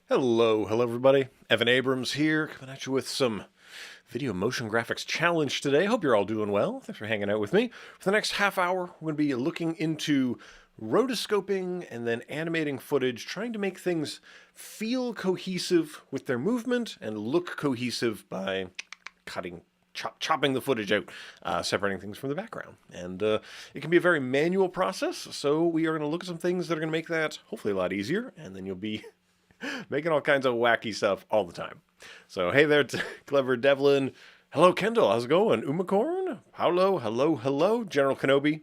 Hello everybody. Evan Abrams here, coming at you with some video motion graphics challenge today. Hope you're all doing well. Thanks for hanging out with me. For the next half hour, we're going to be looking into rotoscoping and then animating footage, trying to make things feel cohesive with their movement and look cohesive by chopping the footage out, separating things from the background. And it can be a very manual process, so we are going to look at some things that are going to make that hopefully a lot easier, and then you'll be making all kinds of wacky stuff all the time. So hey there, Clever Devlin. Hello, Kendall. How's it going? Umacorn? Hello. General Kenobi.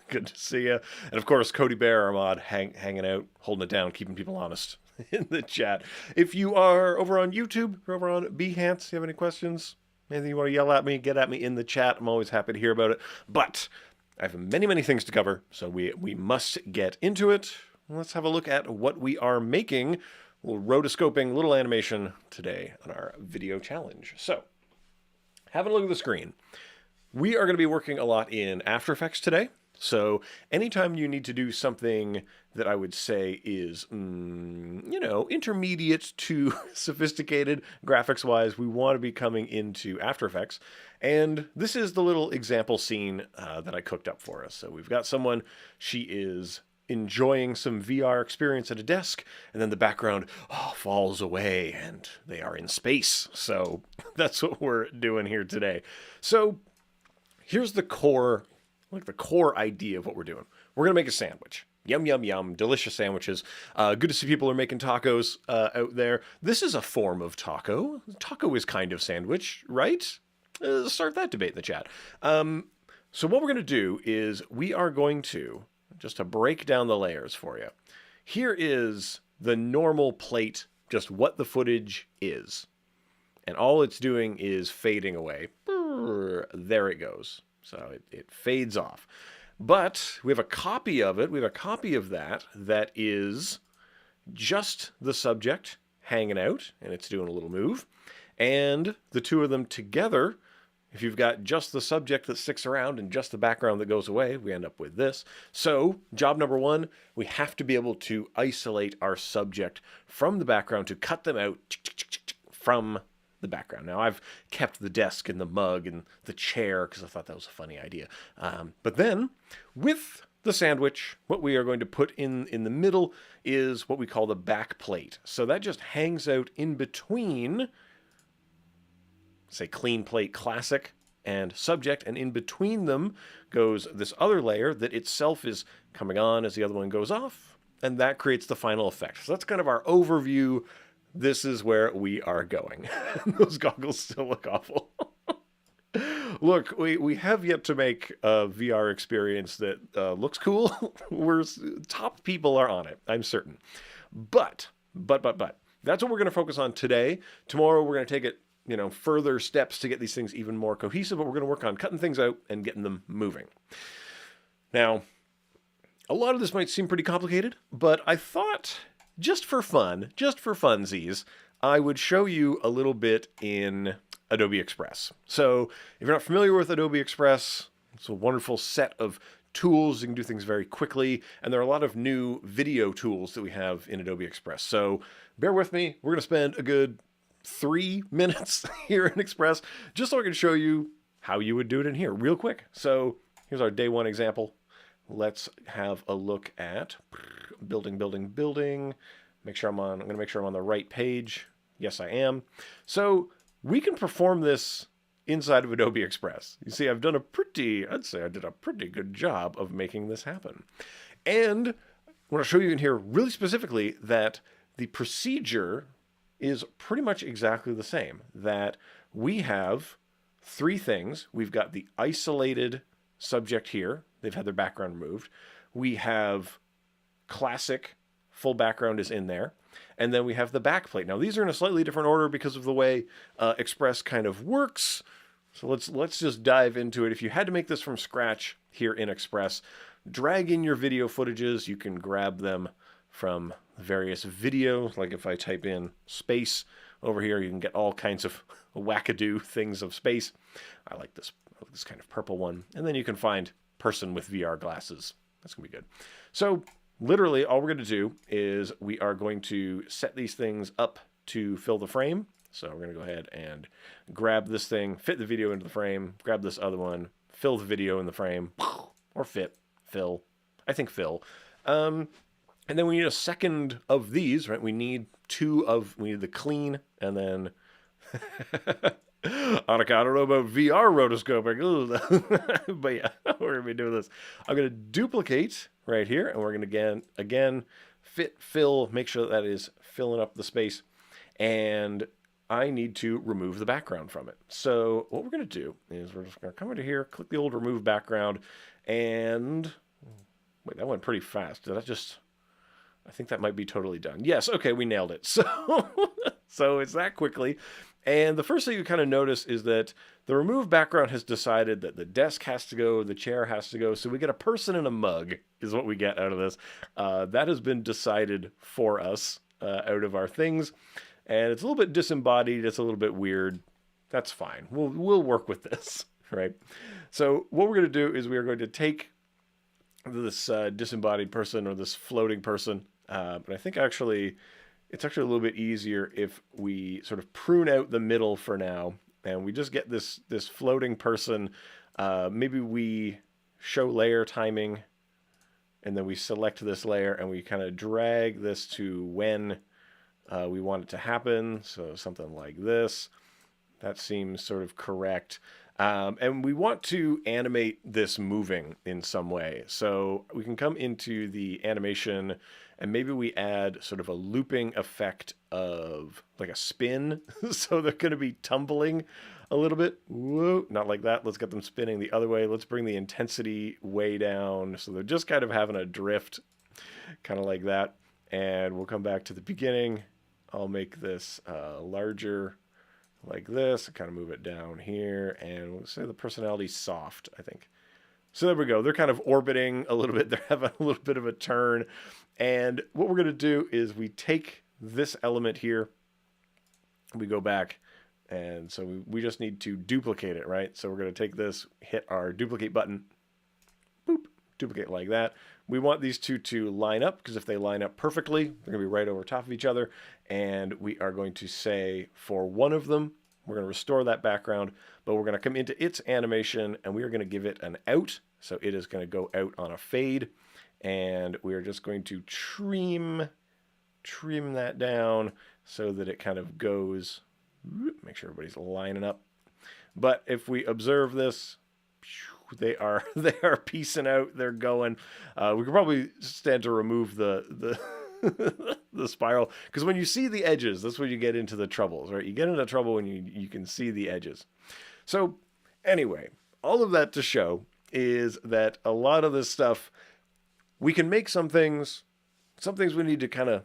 Good to see you. And of course, Cody Bear, our mod, hanging out, holding it down, keeping people honest in the chat. If you are over on YouTube or over on Behance, you have any questions? Anything you want to yell at me, get at me in the chat. I'm always happy to hear about it. But I have many things to cover, so we must get into it. Let's have a look at what we are making. We're rotoscoping little animation today on our video challenge. So, having a look at the screen. We are going to be working a lot in After Effects today. So, anytime you need to do something that I would say is, intermediate to sophisticated graphics-wise, we want to be coming into After Effects. And this is the little example scene that I cooked up for us. So, we've got someone, she is enjoying some VR experience at a desk, and then the background falls away and they are in space. So that's what we're doing here today. So here's the core idea of what we're doing. We're gonna make a sandwich. Yum, delicious sandwiches. Good to see people are making tacos out there. This is a form of taco. Taco is kind of sandwich, right? Start that debate in the chat. So what we're gonna do is we are going to, just to break down the layers for you. Here is the normal plate, just what the footage is. And all it's doing is fading away. There it goes. So it fades off. But we have a copy of it. We have a copy of that is just the subject hanging out, and it's doing a little move. And the two of them together, if you've got just the subject that sticks around and just the background that goes away, we end up with this. So, job number one, we have to be able to isolate our subject from the background to cut them out from the background. Now, I've kept the desk and the mug and the chair because I thought that was a funny idea. But then, with the sandwich, what we are going to put in the middle is what we call the back plate. So that just hangs out in between, say, clean plate classic and subject, and in between them goes this other layer that itself is coming on as the other one goes off, and that creates the final effect. So that's kind of our overview. This is where we are going. Those goggles still look awful. Look, we have yet to make a VR experience that looks cool. Top people are on it, I'm certain. But that's what we're going to focus on today. Tomorrow we're going to take it further steps to get these things even more cohesive, but we're going to work on cutting things out and getting them moving. Now, a lot of this might seem pretty complicated, but I thought just for funsies, I would show you a little bit in Adobe Express. So if you're not familiar with Adobe Express, it's a wonderful set of tools. You can do things very quickly, and there are a lot of new video tools that we have in Adobe Express. So bear with me. We're going to spend a good 3 minutes here in Express, just so I can show you how you would do it in here real quick. So here's our day one example. Let's have a look at building. I'm going to make sure I'm on the right page. Yes, I am. So we can perform this inside of Adobe Express. You see, I'd say I did a pretty good job of making this happen. And I want to show you in here really specifically that the procedure is pretty much exactly the same. That we have three things. We've got the isolated subject here. They've had their background removed. We have classic, full background is in there. And then we have the backplate. Now these are in a slightly different order because of the way Express kind of works. So let's just dive into it. If you had to make this from scratch here in Express, drag in your video footages. You can grab them from various videos. Like if I type in space over here, you can get all kinds of wackadoo things of space. I like this kind of purple one. And then you can find person with VR glasses. That's gonna be good. So literally all we're going to do is we are going to set these things up to fill the frame. So we're going to go ahead and grab this thing, fit the video into the frame, grab this other one, fill the video in the frame, or fill. I think fill. And then we need a second of these, right? We need we need the clean, and then Annika, I don't know about VR rotoscoping, but yeah, we're gonna be doing this. I'm gonna duplicate right here, and we're gonna again fill, make sure that is filling up the space, and I need to remove the background from it. So what we're gonna do is we're just gonna come into here, click the old remove background, and wait, that went pretty fast. Did I just? I think that might be totally done. Yes, okay, we nailed it. So it's that quickly. And the first thing you kind of notice is that the remove background has decided that the desk has to go, the chair has to go. So we get a person and a mug is what we get out of this. That has been decided for us out of our things. And it's a little bit disembodied. It's a little bit weird. That's fine. We'll work with this, right? So what we're going to do is we are going to take this disembodied person or this floating person. But I think actually it's actually a little bit easier if we sort of prune out the middle for now, and we just get this floating person. Maybe we show layer timing, and then we select this layer, and we kind of drag this to when we want it to happen. So something like this. That seems sort of correct. And we want to animate this moving in some way. So we can come into the animation, and maybe we add sort of a looping effect of like a spin. So they're going to be tumbling a little bit. Whoa, not like that. Let's get them spinning the other way. Let's bring the intensity way down. So they're just kind of having a drift, kind of like that. And we'll come back to the beginning. I'll make this larger like this, kind of move it down here, and we'll say the personality's soft, I think. So there we go. They're kind of orbiting a little bit. They're having a little bit of a turn. And what we're going to do is we take this element here, we go back, and so we just need to duplicate it, right? So we're going to take this, hit our duplicate button, boop, duplicate like that. We want these two to line up, because if they line up perfectly, they're going to be right over top of each other. And we are going to say for one of them, we're going to restore that background, but we're going to come into its animation, and we are going to give it an out. So it is going to go out on a fade, and we are just going to trim that down so that it kind of goes, make sure everybody's lining up. But if we observe this, they are piecing out. They're going. We could probably stand to remove the the spiral, because when you see the edges, that's when you get into the troubles, right? You get into trouble when you can see the edges. So anyway, all of that to show is that a lot of this stuff, we can make some things we need to kind of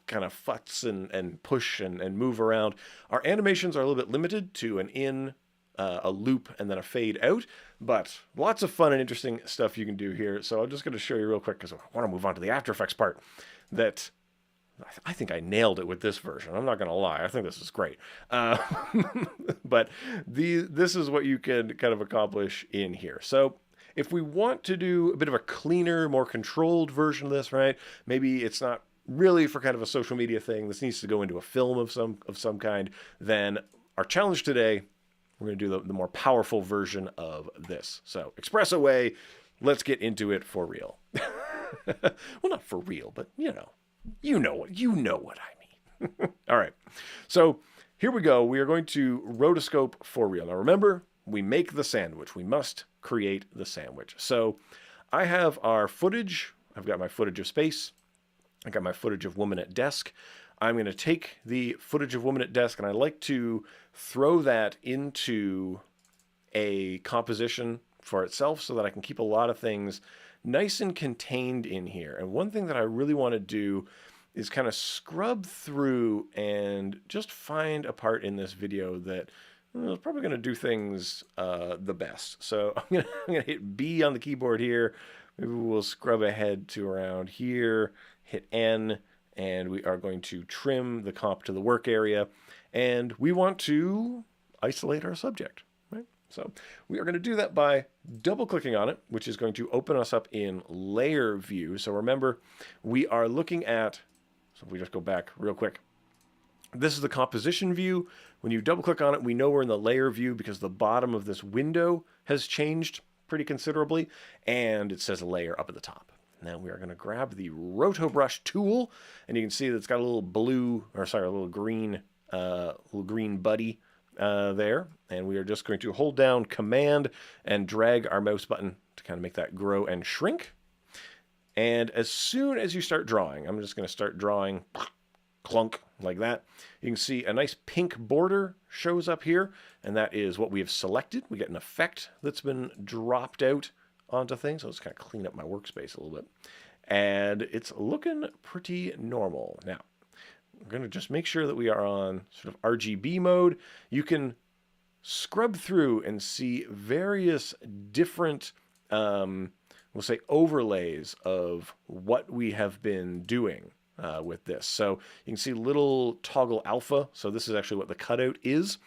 futz and push and move around. Our animations are a little bit limited to an in, a loop, and then a fade out, but lots of fun and interesting stuff you can do here. So I'm just going to show you real quick, because I want to move on to the After Effects part, that I think I nailed it with this version. I'm not going to lie. I think this is great. But this is what you can kind of accomplish in here. So if we want to do a bit of a cleaner, more controlled version of this, right? Maybe it's not really for kind of a social media thing. This needs to go into a film of some kind. Then our challenge today, we're going to do the more powerful version of this. So express away. Let's get into it for real. Well, not for real, but you know what I mean. All right. So here we go. We are going to rotoscope for real. Now remember, we make the sandwich. We must create the sandwich. So I have our footage. I've got my footage of space. I got my footage of woman at desk. I'm going to take the footage of woman at desk, and I like to throw that into a composition for itself so that I can keep a lot of things nice and contained in here. And one thing that I really want to do is kind of scrub through and just find a part in this video that is probably going to do things the best. So I'm going to hit B on the keyboard here. Maybe we'll scrub ahead to around here, hit N, and we are going to trim the comp to the work area. And we want to isolate our subject, right? So we are going to do that by double clicking on it, which is going to open us up in layer view. So remember, we are looking at, so if we just go back real quick, this is the composition view. When you double click on it, we know we're in the layer view because the bottom of this window has changed pretty considerably, and it says layer up at the top. Now we are going to grab the Roto Brush tool, and you can see that it's got a little blue, or sorry, a little green buddy there, and we are just going to hold down Command and drag our mouse button to kind of make that grow and shrink. And as soon as you start drawing, I'm just going to start drawing clunk like that. You can see a nice pink border shows up here, and that is what we have selected. We get an effect that's been dropped out onto things. So let's kind of clean up my workspace a little bit. And it's looking pretty normal. Now, we're going to just make sure that we are on sort of RGB mode. You can scrub through and see various different, we'll say, overlays of what we have been doing with this. So you can see little toggle alpha. So this is actually what the cutout is.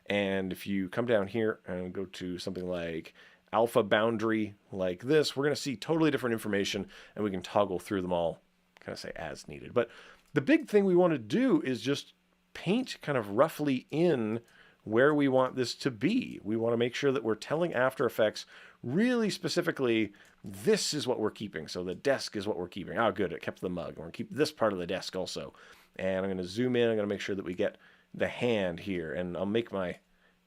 And if you come down here and go to something like alpha boundary like this, we're going to see totally different information, and we can toggle through them all, kind of say as needed. But the big thing we want to do is just paint kind of roughly in where we want this to be. We want to make sure that we're telling After Effects really specifically, this is what we're keeping. So the desk is what we're keeping. Oh, good, it kept the mug. We're going to keep this part of the desk also. And I'm going to zoom in. I'm going to make sure that we get the hand here. And I'll make my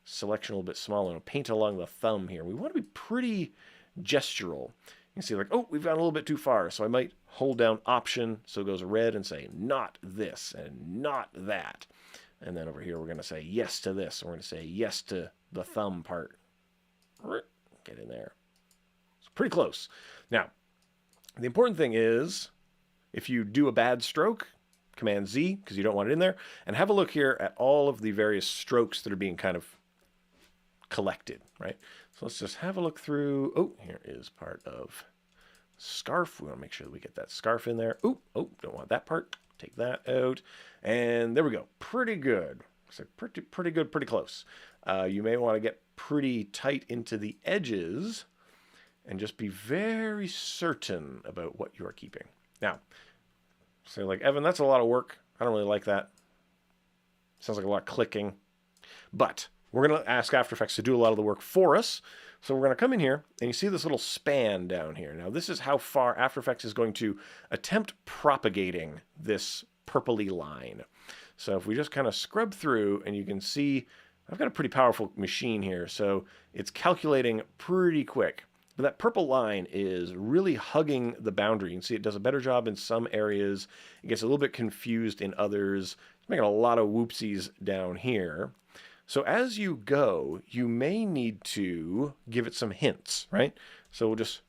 selection a little bit smaller. I'll paint along the thumb here. We want to be pretty gestural. You can see like, oh, we've gone a little bit too far. So I might hold down Option so it goes red and say, not this and not that. And then over here, we're going to say yes to this. We're going to say yes to the thumb part. Get in there. It's pretty close. Now, the important thing is if you do a bad stroke, Command Z, because you don't want it in there, and have a look here at all of the various strokes that are being kind of collected, right? So let's just have a look through. Oh, here is part of scarf. We want to make sure that we get that scarf in there. Oh, don't want that part. Take that out. And there we go. Pretty good. So pretty good, pretty close. You may want to get pretty tight into the edges and just be very certain about what you are keeping. Now, say like, Evan, that's a lot of work. I don't really like that. Sounds like a lot of clicking. But we're going to ask After Effects to do a lot of the work for us. So we're going to come in here, and you see this little span down here. Now, this is how far After Effects is going to attempt propagating this purpley line. So if we just kind of scrub through, and you can see I've got a pretty powerful machine here, so it's calculating pretty quick. But that purple line is really hugging the boundary. You can see it does a better job in some areas. It gets a little bit confused in others. It's making a lot of whoopsies down here. So as you go, you may need to give it some hints, right? So we'll just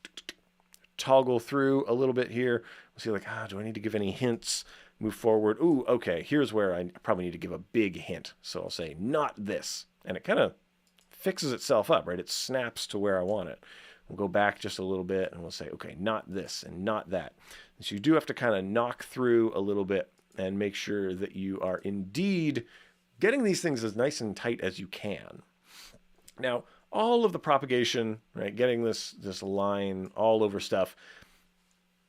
toggle through a little bit here. We'll see like, do I need to give any hints? Move forward. Ooh, okay, here's where I probably need to give a big hint. So I'll say, not this. And it kind of fixes itself up, right? It snaps to where I want it. We'll go back just a little bit and we'll say, okay, not this and not that. And so you do have to kind of knock through a little bit and make sure that you are indeed getting these things as nice and tight as you can. Now, all of the propagation, right, getting this line all over stuff,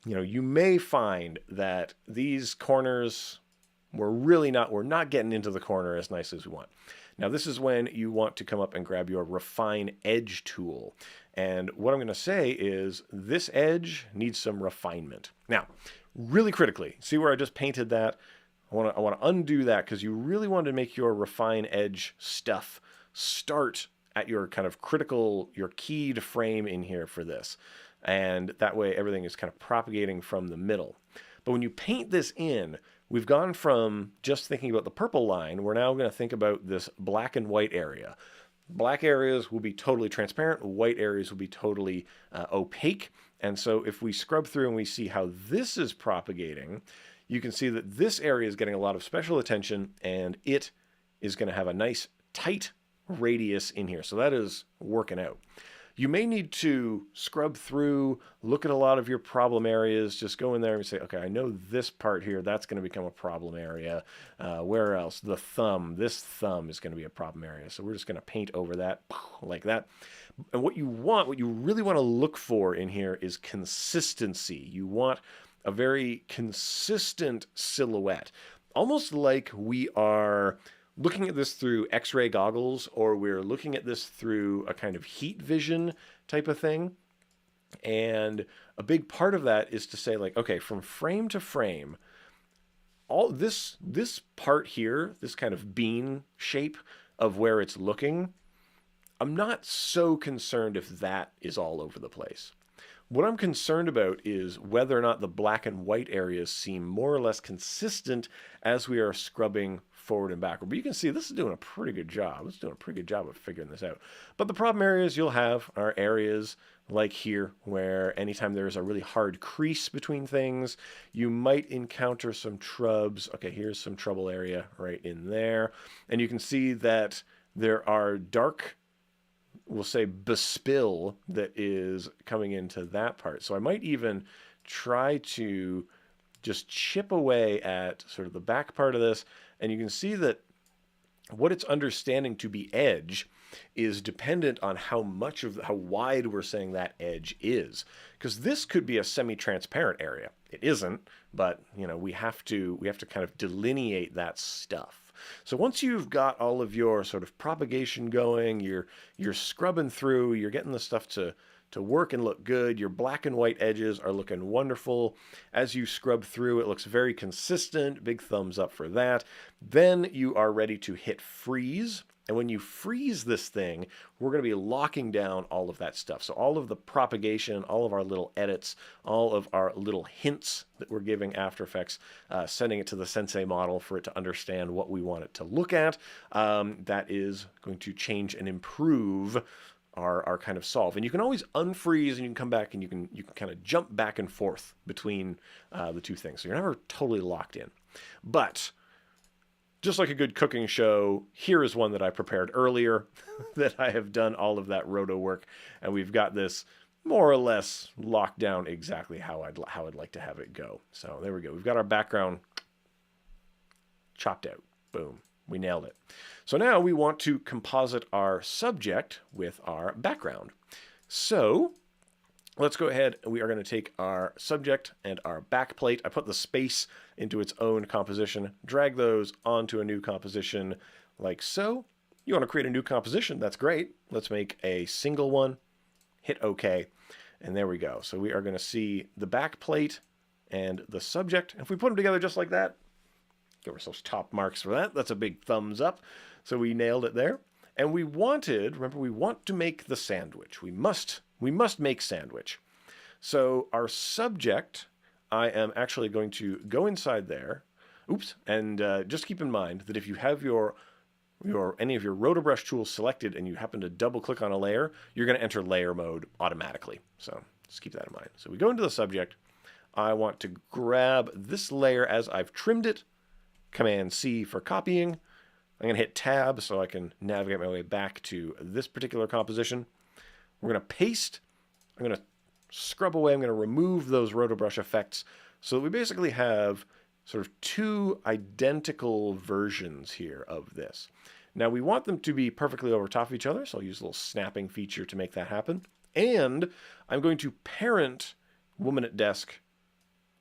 you may find that these corners we're not getting into the corner as nice as we want. Now, this is when you want to come up and grab your Refine Edge tool. And what I'm going to say is this edge needs some refinement. Now, really critically, see where I just painted that? I want to undo that because you really want to make your Refine Edge stuff start at your kind of critical, your keyed frame in here for this. And that way everything is kind of propagating from the middle. But when you paint this in, we've gone from just thinking about the purple line, we're now going to think about this black and white area. Black areas will be totally transparent, white areas will be totally opaque. And so if we scrub through and we see how this is propagating, you can see that this area is getting a lot of special attention, and it is going to have a nice tight radius in here. So that is working out. you may need to scrub through, look at a lot of your problem areas, just go in there and say, okay, I know this part here, that's going to become a problem area. Where else? The thumb. This thumb is going to be a problem area. So we're just going to paint over that like that. And what you really want to look for in here is consistency. You want a very consistent silhouette, almost like we are looking at this through X-ray goggles, or we're looking at this through a kind of heat vision type of thing. And a big part of that is to say, like, okay, from frame to frame, all this part here, this kind of bean shape of where it's looking, I'm not so concerned if that is all over the place. What I'm concerned about is whether or not the black and white areas seem more or less consistent as we are scrubbing forward and backward. But you can see this is doing a pretty good job. It's doing a pretty good job of figuring this out. But the problem areas you'll have are areas like here, where anytime there's a really hard crease between things, you might encounter some trubs. Okay, here's some trouble area right in there. And you can see that there are dark, we'll say, bespill that is coming into that part. So I might even try to just chip away at sort of the back part of this. And you can see that what it's understanding to be edge is dependent on how wide we're saying that edge is. Because this could be a semi-transparent area. It isn't, but we have to kind of delineate that stuff. So once you've got all of your sort of propagation going, you're scrubbing through, you're getting the stuff to work and look good. Your black and white edges are looking wonderful. As you scrub through, it looks very consistent. Big thumbs up for that. Then you are ready to hit freeze. And when you freeze this thing, we're going to be locking down all of that stuff. So all of the propagation, all of our little edits, all of our little hints that we're giving After Effects, sending it to the Sensei model for it to understand what we want it to look at, that is going to change and improve our kind of solve. And you can always unfreeze and you can come back and you can kind of jump back and forth between the two things. So you're never totally locked in. But just like a good cooking show, here is one that I prepared earlier that I have done all of that roto work, and we've got this more or less locked down exactly how I'd like to have it go. So there we go. We've got our background chopped out. Boom. We nailed it. So now we want to composite our subject with our background. So let's go ahead. We are going to take our subject and our backplate. I put the space into its own composition, drag those onto a new composition like so. You want to create a new composition? That's great. Let's make a single one, hit OK, and there we go. So we are going to see the backplate and the subject. If we put them together just like that, give ourselves top marks for that. That's a big thumbs up. So we nailed it there. And we wanted, remember, we want to make the sandwich. We must make sandwich. So our subject, I am actually going to go inside there. Oops. And just keep in mind that if you have any of your roto brush tools selected and you happen to double click on a layer, you're going to enter layer mode automatically. So just keep that in mind. So we go into the subject. I want to grab this layer as I've trimmed it. Command C for copying. I'm going to hit Tab so I can navigate my way back to this particular composition. We're going to paste. I'm going to scrub away. I'm going to remove those rotobrush effects so that we basically have sort of two identical versions here of this. Now we want them to be perfectly over top of each other, so I'll use a little snapping feature to make that happen. And I'm going to parent Woman at Desk,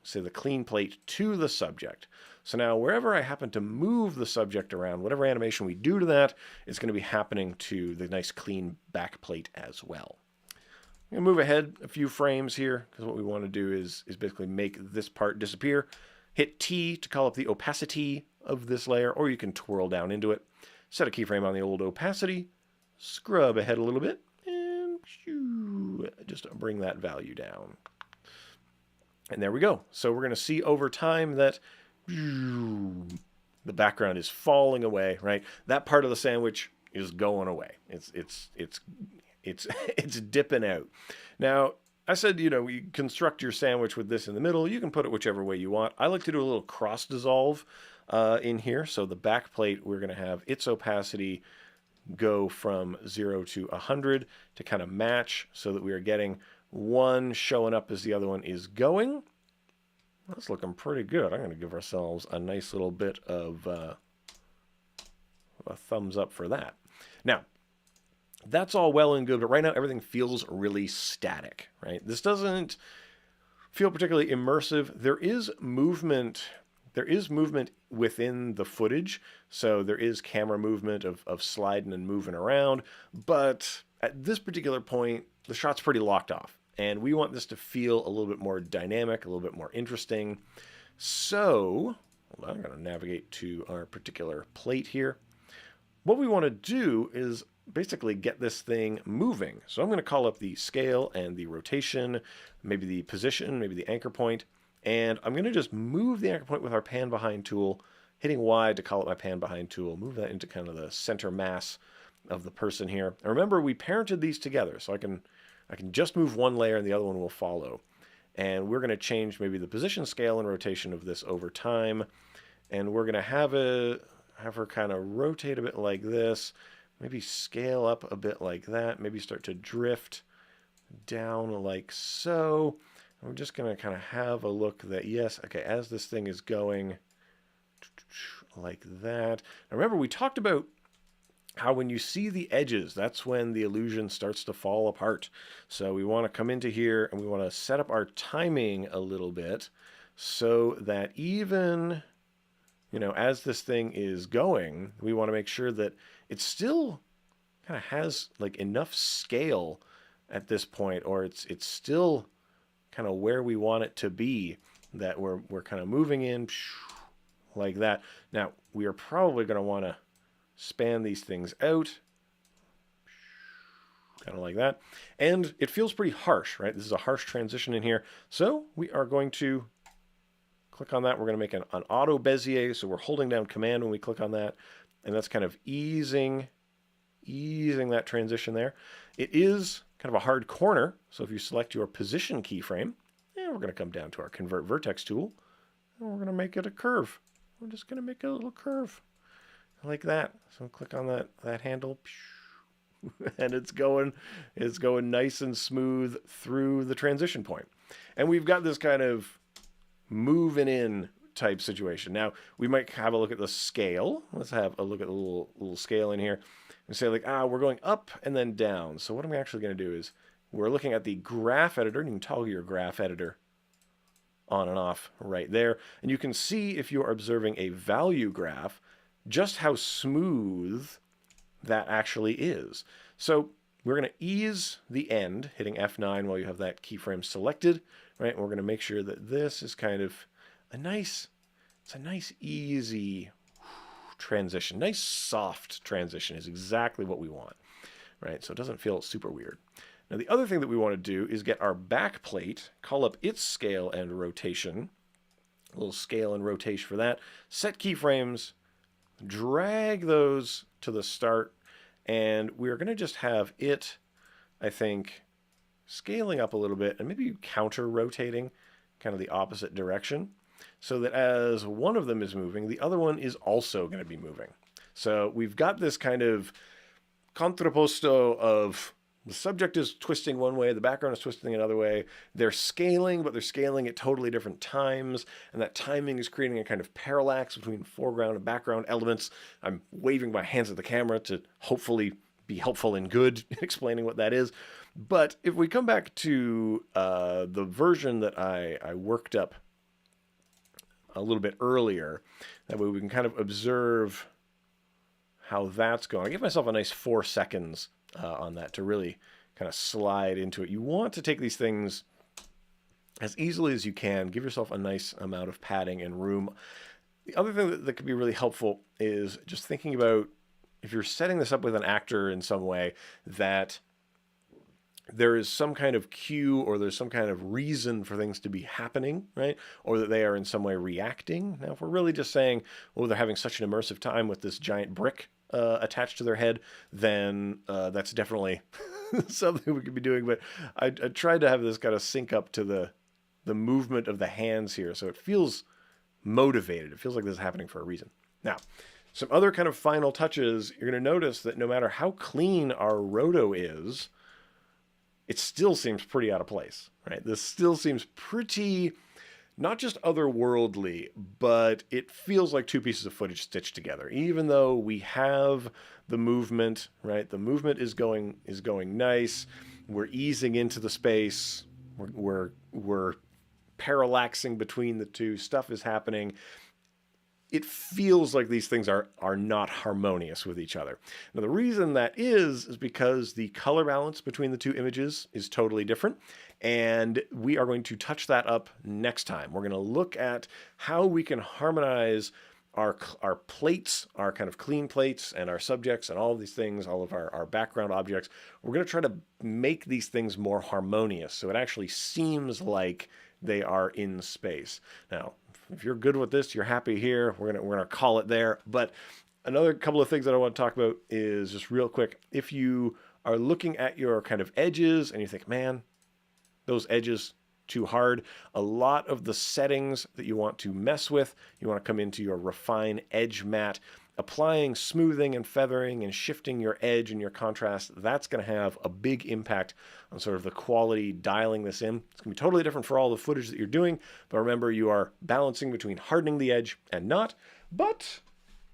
say the clean plate, to the subject. So now wherever I happen to move the subject around, whatever animation we do to that, it's going to be happening to the nice clean back plate as well. I'm going to move ahead a few frames here because what we want to do is basically make this part disappear. Hit T to call up the opacity of this layer, or you can twirl down into it. Set a keyframe on the old opacity, scrub ahead a little bit, and just bring that value down. And there we go. So we're going to see over time that the background is falling away, right? That part of the sandwich is going away. It's dipping out. Now, I said, you construct your sandwich with this in the middle. You can put it whichever way you want. I like to do a little cross dissolve in here. So the back plate, we're going to have its opacity go from 0 to 100 to kind of match so that we are getting one showing up as the other one is going. That's looking pretty good. I'm going to give ourselves a nice little bit of a thumbs up for that. Now, that's all well and good, but right now everything feels really static, right? This doesn't feel particularly immersive. There is movement within the footage, so there is camera movement of sliding and moving around, but at this particular point, the shot's pretty locked off, and we want this to feel a little bit more dynamic, a little bit more interesting. So, hold on, I'm going to navigate to our particular plate here. What we want to do is basically get this thing moving. So I'm going to call up the scale and the rotation, maybe the position, maybe the anchor point, and I'm going to just move the anchor point with our pan behind tool, hitting Y to call up my pan behind tool, move that into kind of the center mass of the person here. And remember, we parented these together, so I can just move one layer and the other one will follow. And we're going to change maybe the position, scale, and rotation of this over time. And we're going to have her kind of rotate a bit like this, maybe scale up a bit like that, maybe start to drift down like so. And we're just going to kind of have a look that, yes, okay, as this thing is going like that. Now remember, we talked about how when you see the edges, that's when the illusion starts to fall apart. So we want to come into here and we want to set up our timing a little bit so that even, you know, as this thing is going, we want to make sure that it still kind of has like enough scale at this point, or it's still kind of where we want it to be, that we're kind of moving in like that. Now, we are probably going to want to span these things out kind of like that. And it feels pretty harsh, right? This is a harsh transition in here. So we are going to click on that. We're going to make an auto Bezier. So we're holding down Command when we click on that. And that's kind of easing that transition there. It is kind of a hard corner. So if you select your position keyframe, we're going to come down to our Convert Vertex tool. And we're going to make it a curve. We're just going to make a little curve like that. So click on that handle. And it's going nice and smooth through the transition point. And we've got this kind of moving in type situation. Now, we might have a look at the scale. Let's have a look at the little scale in here and say like, we're going up and then down. So what I'm actually going to do is we're looking at the graph editor, and you can toggle your graph editor on and off right there. And you can see, if you're observing a value graph, just how smooth that actually is. So we're going to ease the end, hitting F9 while you have that keyframe selected, right? And we're going to make sure that this is kind of a nice easy transition. Nice soft transition is exactly what we want, right? So it doesn't feel super weird. Now the other thing that we want to do is get our back plate, call up its scale and rotation, a little scale and rotation for that, set keyframes, drag those to the start, and we're going to just have it, I think, scaling up a little bit and maybe counter rotating kind of the opposite direction, so that as one of them is moving, the other one is also going to be moving. So we've got this kind of contrapposto of the subject is twisting one way, the background is twisting another way. They're scaling, but they're scaling at totally different times, and that timing is creating a kind of parallax between foreground and background elements. I'm waving my hands at the camera to hopefully be helpful and good in explaining what that is. But if we come back to the version that I worked up a little bit earlier, that way we can kind of observe how that's going. I give myself a nice 4 seconds on that to really kind of slide into it. You want to take these things as easily as you can. Give yourself a nice amount of padding and room. The other thing that could be really helpful is just thinking about, if you're setting this up with an actor in some way, that there is some kind of cue or there's some kind of reason for things to be happening, right? Or that they are in some way reacting. Now, if we're really just saying, oh, they're having such an immersive time with this giant brick attached to their head, then that's definitely something we could be doing. But I tried to have this kind of sync up to the movement of the hands here, so it feels motivated. It feels like this is happening for a reason. Now, Some other kind of final touches, you're going to notice that no matter how clean our roto is, it still seems pretty out of place, right? This still seems pretty, not just otherworldly, but it feels like two pieces of footage stitched together. Even though we have the movement, right? The movement is going nice. We're easing into the space. We're parallaxing between the two. Stuff is happening. It feels like these things are not harmonious with each other. Now, the reason that is because the color balance between the two images is totally different, and we are going to touch that up next time. We're going to look at how we can harmonize our plates, our kind of clean plates, and our subjects, and all of these things, all of our background objects. We're going to try to make these things more harmonious, so it actually seems like they are in space. Now, if you're good with this, you're happy here, we're gonna call it there. But another couple of things that I want to talk about is just real quick. If you are looking at your kind of edges and you think, man, those edges too hard, a lot of the settings that you want to mess with, you want to come into your refine edge matte, applying smoothing and feathering and shifting your edge and your contrast. That's going to have a big impact on sort of the quality, dialing this in. It's going to be totally different for all the footage that you're doing, but remember, you are balancing between hardening the edge and not. But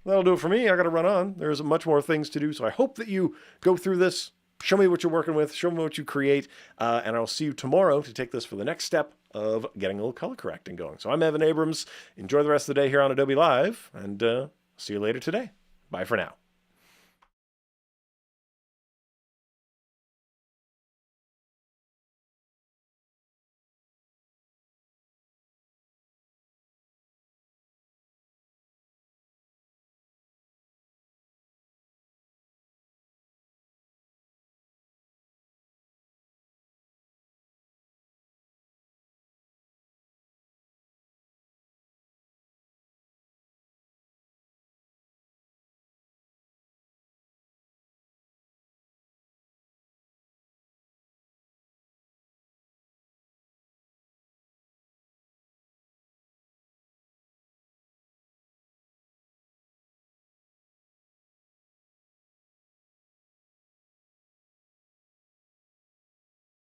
that'll do it for me. I got to run on. There's much more things to do, so I hope that you go through this, show me what you're working with, show me what you create, and I'll see you tomorrow to take this for the next step of getting a little color correcting going. So I'm Evan Abrams. Enjoy the rest of the day here on Adobe Live, and see you later today. Bye for now.